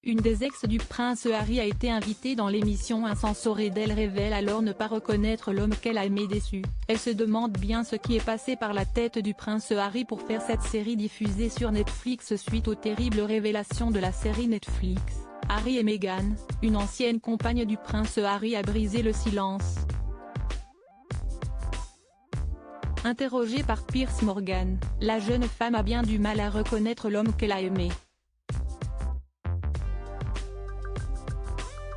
Une des ex du prince Harry a été invitée dans l'émission Insensorée. Elle révèle alors ne pas reconnaître l'homme qu'elle a aimé déçu. Elle se demande bien ce qui est passé par la tête du prince Harry pour faire cette série diffusée sur Netflix suite aux terribles révélations de la série Netflix. Harry et Meghan, une ancienne compagne du prince Harry, a brisé le silence. Interrogée par Piers Morgan, la jeune femme a bien du mal à reconnaître l'homme qu'elle a aimé.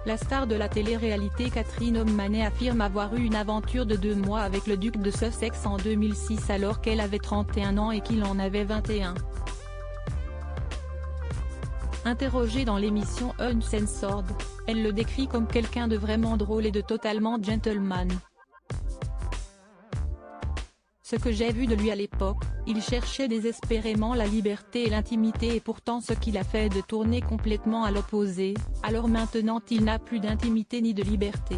La star de la télé-réalité Catherine O'Mahony affirme avoir eu une aventure de 2 mois avec le duc de Sussex en 2006 alors qu'elle avait 31 ans et qu'il en avait 21. Interrogée dans l'émission Uncensored, elle le décrit comme quelqu'un de vraiment drôle et de totalement gentleman. Ce que j'ai vu de lui à l'époque, il cherchait désespérément la liberté et l'intimité et pourtant ce qu'il a fait de tourner complètement à l'opposé, alors maintenant il n'a plus d'intimité ni de liberté.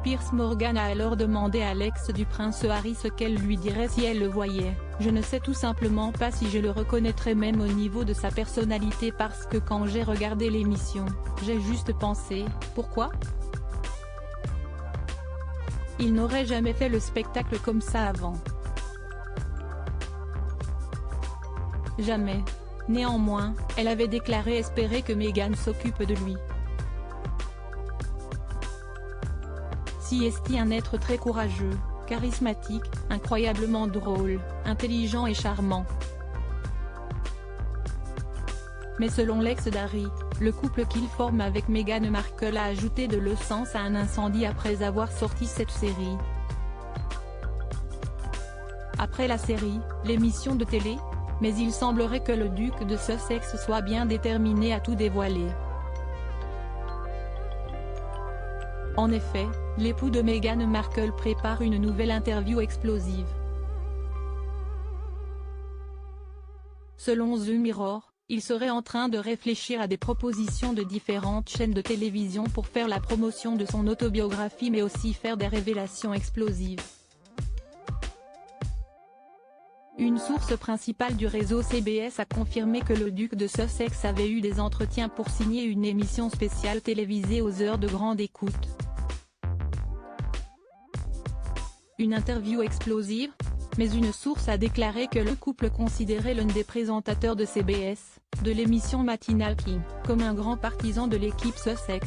Piers Morgan a alors demandé à l'ex du prince Harry ce qu'elle lui dirait si elle le voyait. Je ne sais tout simplement pas si je le reconnaîtrais même au niveau de sa personnalité parce que quand j'ai regardé l'émission, j'ai juste pensé, pourquoi ? Il n'aurait jamais fait le spectacle comme ça avant. Jamais. Néanmoins, elle avait déclaré espérer que Meghan s'occupe de lui. Si est un être très courageux, charismatique, incroyablement drôle, intelligent et charmant. Mais selon l'ex d'Harry, le couple qu'il forme avec Meghan Markle a ajouté de l'essence à un incendie après avoir sorti cette série. Après la série, l'émission de télé, mais il semblerait que le duc de Sussex soit bien déterminé à tout dévoiler. En effet, l'époux de Meghan Markle prépare une nouvelle interview explosive. Selon The Mirror, il serait en train de réfléchir à des propositions de différentes chaînes de télévision pour faire la promotion de son autobiographie mais aussi faire des révélations explosives. Une source principale du réseau CBS a confirmé que le duc de Sussex avait eu des entretiens pour signer une émission spéciale télévisée aux heures de grande écoute. Une interview explosive ? Mais une source a déclaré que le couple considérait l'un des présentateurs de CBS, de l'émission matinale King, comme un grand partisan de l'équipe Sussex.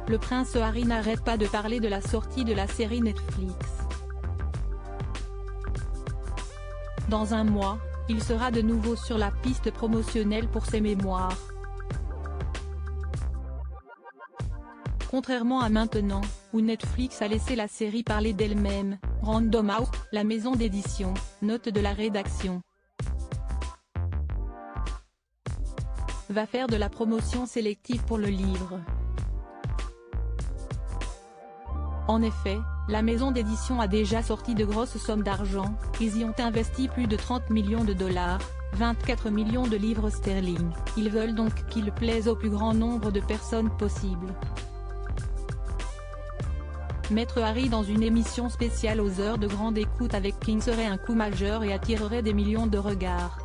Le prince Harry n'arrête pas de parler de la sortie de la série Netflix. Dans un mois, il sera de nouveau sur la piste promotionnelle pour ses mémoires. Contrairement à maintenant, où Netflix a laissé la série parler d'elle-même, Random House, la maison d'édition, note de la rédaction, va faire de la promotion sélective pour le livre. En effet, la maison d'édition a déjà sorti de grosses sommes d'argent, ils y ont investi plus de 30 millions de dollars, 24 millions de livres sterling, ils veulent donc qu'il plaise au plus grand nombre de personnes possible. Mettre Harry dans une émission spéciale aux heures de grande écoute avec King serait un coup majeur et attirerait des millions de regards.